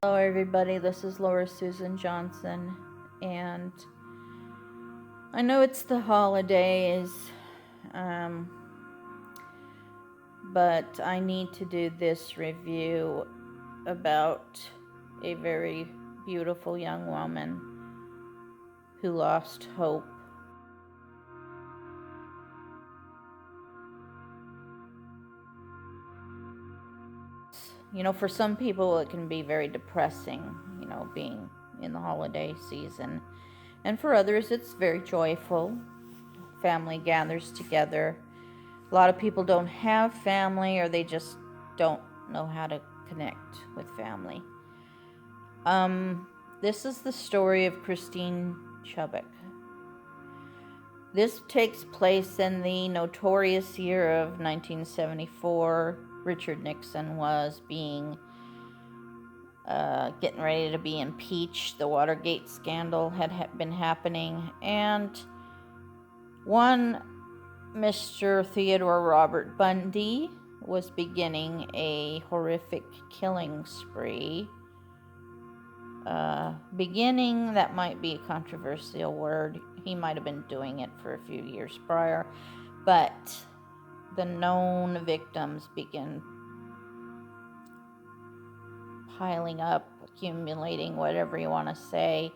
Hello everybody, this is Laura Susan Johnson, and I know it's the holidays, but I need to do this review about a very beautiful young woman who lost hope. You know, for some people it can be very depressing, you know, being in the holiday season. And for others it's very joyful. Family gathers together. A lot of people don't have family, or they just don't know how to connect with family. This is the story of Christine Chubbuck. This takes place in the notorious year of 1974. Richard Nixon was getting ready to be impeached. The Watergate scandal had been happening, and one Mr. Theodore Robert Bundy was beginning a horrific killing spree. Beginning, that might be a controversial word. He might have been doing it for a few years prior, but the known victims begin piling up, accumulating, whatever you want to say,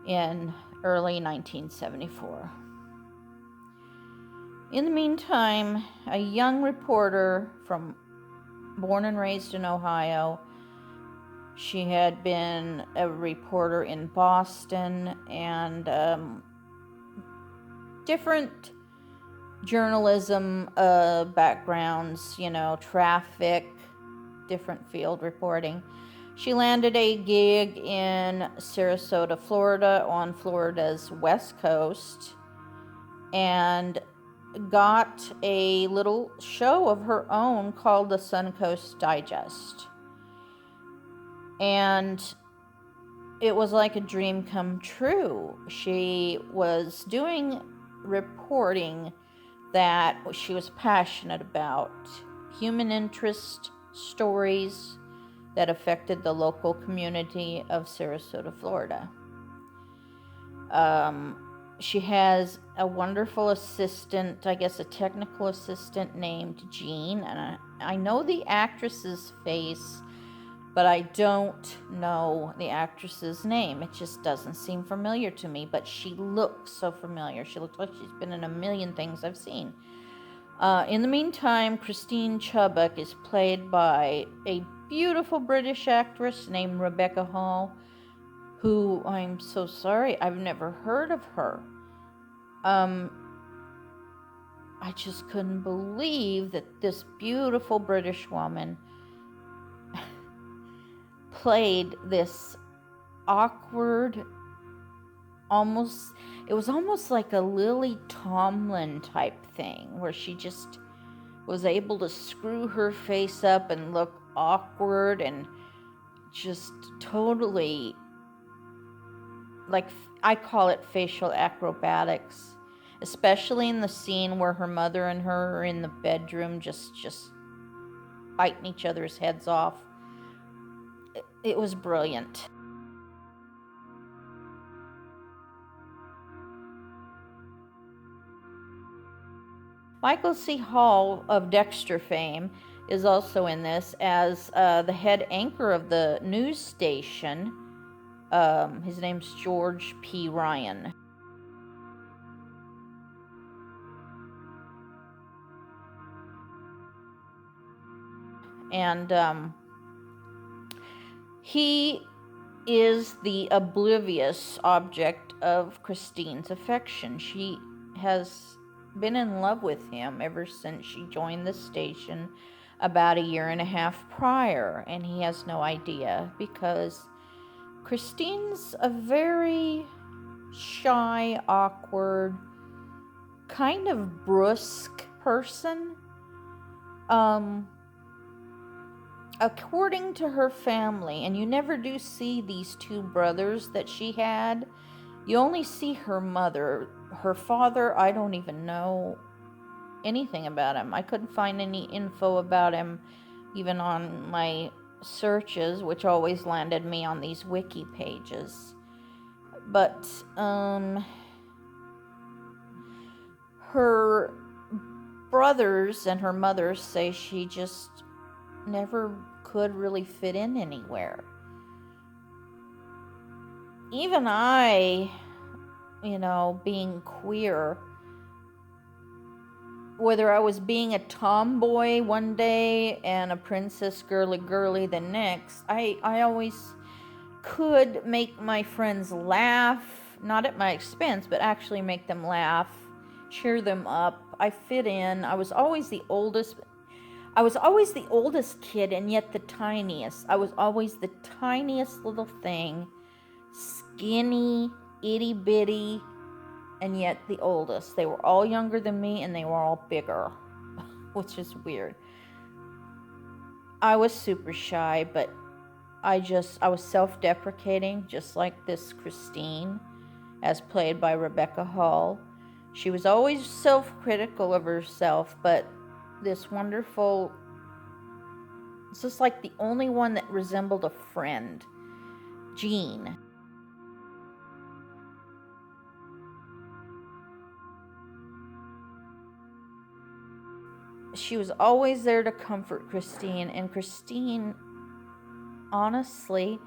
in early 1974. In the meantime, a young reporter born and raised in Ohio. She had been a reporter in Boston and different journalism backgrounds, you know, traffic, different field reporting. She landed a gig in Sarasota, Florida, on Florida's west coast, and got a little show of her own called the Suncoast Digest. And it was like a dream come true. She was doing reporting that she was passionate about, human interest stories that affected the local community of Sarasota, Florida. She has a wonderful assistant, I guess a technical assistant named Jean, and I know the actress's face, but I don't know the actress's name. It just doesn't seem familiar to me, but she looks so familiar. She looks like she's been in a million things I've seen. In the meantime, Christine Chubbuck is played by a beautiful British actress named Rebecca Hall, who, I'm so sorry, I've never heard of her. I just couldn't believe that this beautiful British woman played this awkward, it was almost like a Lily Tomlin type thing, where she just was able to screw her face up and look awkward and just totally, like, I call it facial acrobatics, especially in the scene where her mother and her are in the bedroom just biting each other's heads off. It was brilliant. Michael C. Hall of Dexter fame is also in this as the head anchor of the news station. His name's George P. Ryan. And he is the oblivious object of Christine's affection. She has been in love with him ever since she joined the station about a year and a half prior, and he has no idea because Christine's a very shy, awkward, kind of brusque person. According to her family, and you never do see these two brothers that she had, you only see her mother. Her father, I don't even know anything about him. I couldn't find any info about him even on my searches, which always landed me on these wiki pages. But her brothers and her mother say she just never could really fit in anywhere. Even I, being queer, whether I was being a tomboy one day and a princess girly the next, I always could make my friends laugh, not at my expense, but actually make them laugh, cheer them up. I fit in. I was always the oldest kid, and yet the tiniest. I was always the tiniest little thing, skinny, itty bitty, and yet the oldest. They were all younger than me, and they were all bigger, which is weird. I was super shy, but I was self-deprecating, just like this Christine, as played by Rebecca Hall. She was always self-critical of herself, but this wonderful, it's just like the only one that resembled a friend, Jean. She was always there to comfort Christine, and Christine honestly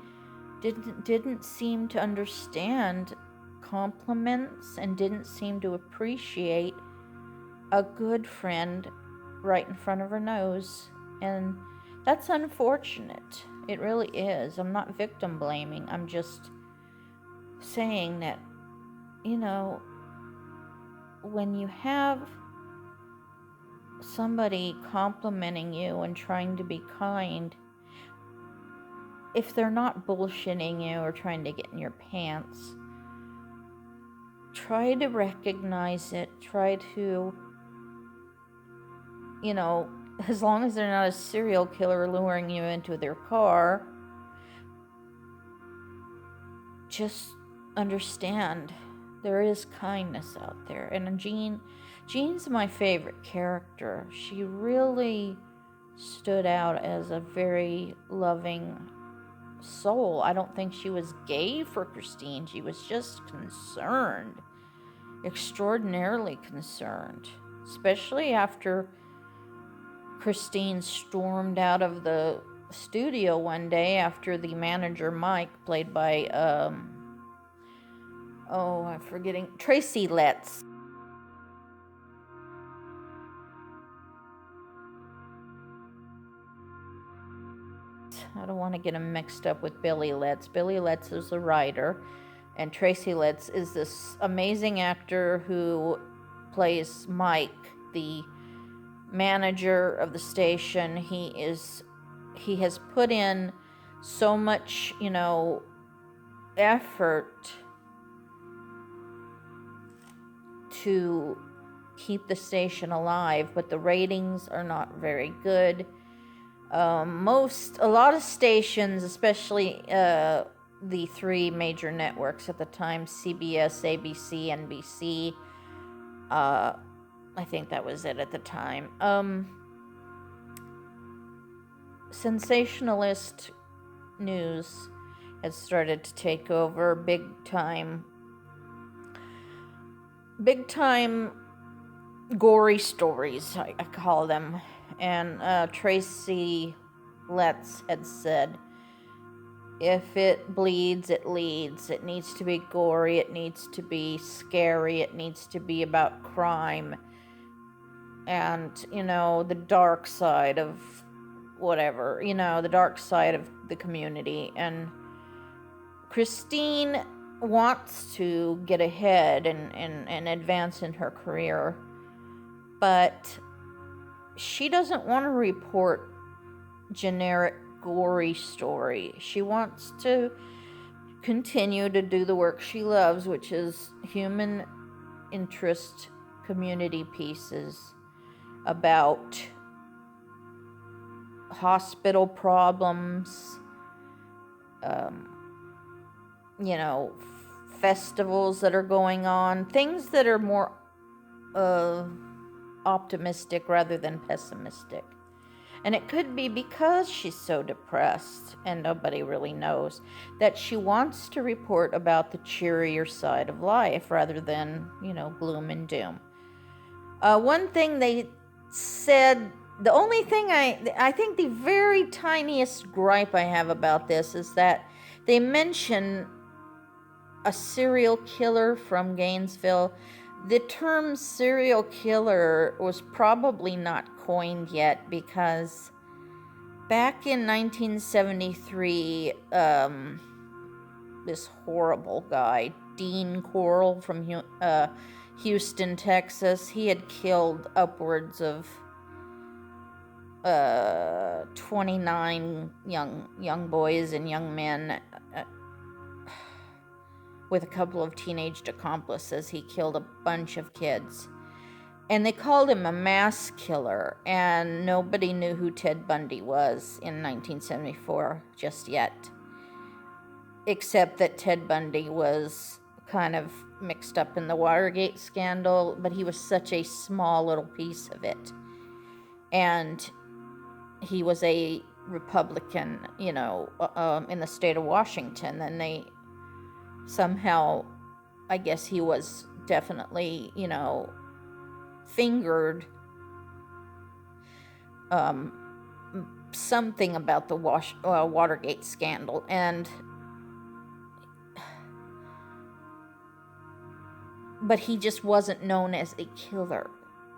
didn't seem to understand compliments and didn't seem to appreciate a good friend right in front of her nose. And that's unfortunate. It really is. I'm not victim blaming. I'm just saying that, when you have somebody complimenting you and trying to be kind, if they're not bullshitting you or trying to get in your pants, try to recognize it. Try to, as long as they're not a serial killer luring you into their car, just understand there is kindness out there. And Jean's my favorite character. She really stood out as a very loving soul. I don't think she was gay for Christine. She was just concerned, extraordinarily concerned, especially after Christine stormed out of the studio one day after the manager Mike, played by I'm forgetting, Tracy Letts. I don't want to get him mixed up with Billy Letts. Billy Letts is the writer, and Tracy Letts is this amazing actor who plays Mike, the manager of the station. He has put in so much, effort to keep the station alive, but the ratings are not very good. A lot of stations, especially the three major networks at the time, CBS, ABC, NBC, I think that was it at the time, sensationalist news has started to take over big time gory stories, I call them. And Tracy Letts had said, if it bleeds, it leads. It needs to be gory. It needs to be scary. It needs to be about crime. And, the dark side of whatever, the dark side of the community. And Christine wants to get ahead and advance in her career, but she doesn't want to report generic gory story. She wants to continue to do the work she loves, which is human interest community pieces about hospital problems, festivals that are going on, things that are more optimistic rather than pessimistic. And it could be because she's so depressed, and nobody really knows, that she wants to report about the cheerier side of life rather than, gloom and doom. One thing they said, the only thing I think the very tiniest gripe I have about this is that they mention a serial killer from Gainesville. The term serial killer was probably not coined yet, because back in 1973, this horrible guy, Dean Corll from Houston, Texas, he had killed upwards of 29 young boys and young men with a couple of teenage accomplices. He killed a bunch of kids. And they called him a mass killer, and nobody knew who Ted Bundy was in 1974 just yet, except that Ted Bundy was kind of mixed up in the Watergate scandal, but he was such a small little piece of it. And he was a Republican, in the state of Washington, and they somehow, I guess he was definitely, fingered something about the Watergate scandal, but he just wasn't known as a killer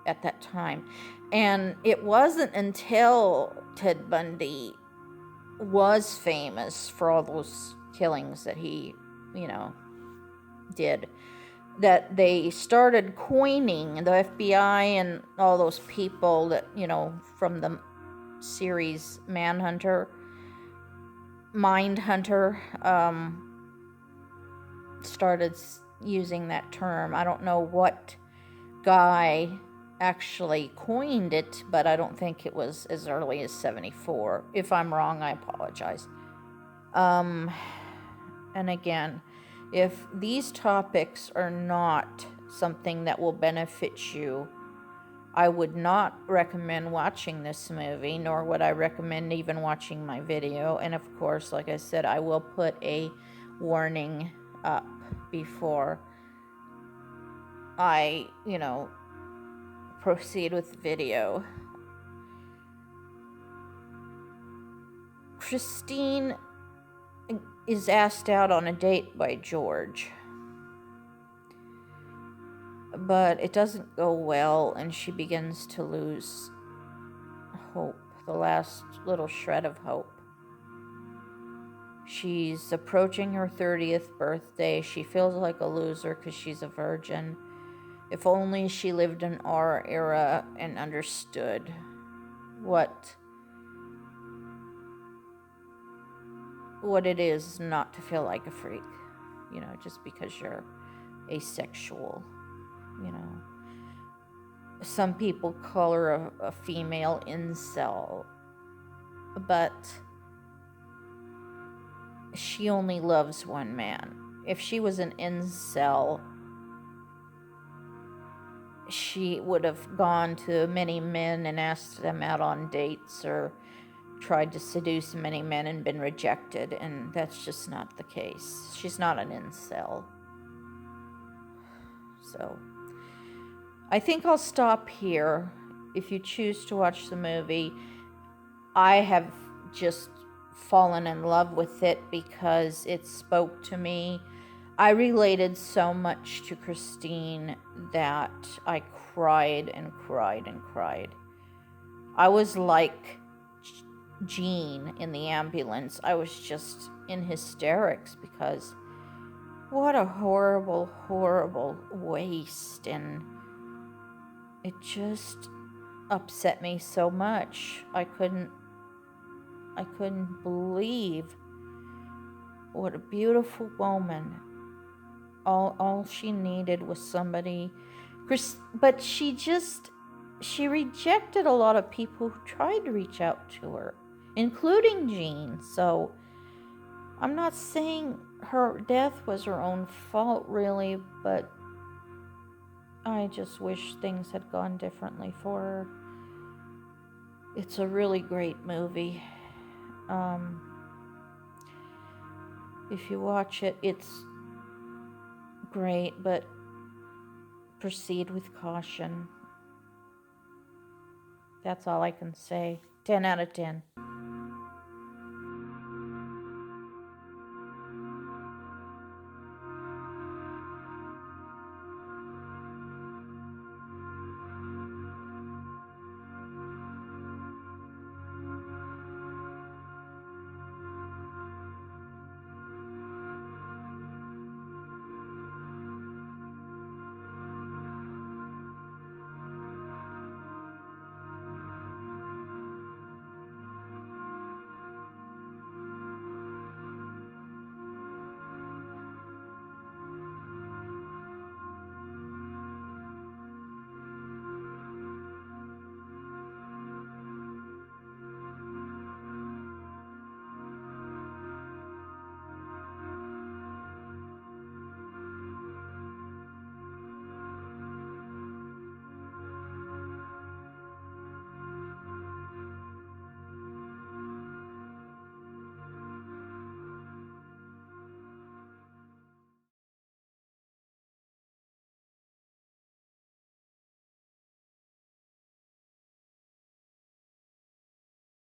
at that time. And it wasn't until Ted Bundy was famous for all those killings that he did, that they started coining, the FBI and all those people that, from the series Mindhunter, started using that term. I don't know what guy actually coined it, but I don't think it was as early as 74. If I'm wrong, I apologize. And again, if these topics are not something that will benefit you, I would not recommend watching this movie, nor would I recommend even watching my video. And of course, like I said, I will put a warning up before I, proceed with the video. Christine is asked out on a date by George, but it doesn't go well, and she begins to lose hope, the last little shred of hope. She's approaching her 30th birthday. She feels like a loser because she's a virgin. If only she lived in our era and understood what it is not to feel like a freak, just because you're asexual, Some people call her a female incel, but she only loves one man. If she was an incel, she would have gone to many men and asked them out on dates, or tried to seduce many men and been rejected, and that's just not the case. She's not an incel. So I think I'll stop here. If you choose to watch the movie, I have just fallen in love with it because it spoke to me. I related so much to Christine that I cried and cried and cried. I was like Jean in the ambulance. I was just in hysterics because what a horrible, horrible waste, and it just upset me so much. I couldn't believe what a beautiful woman. All she needed was somebody, but she rejected a lot of people who tried to reach out to her, including Jean. So I'm not saying her death was her own fault, really, but I just wish things had gone differently for her. It's a really great movie. If you watch it, it's great, but proceed with caution. That's all I can say. 10 out of 10.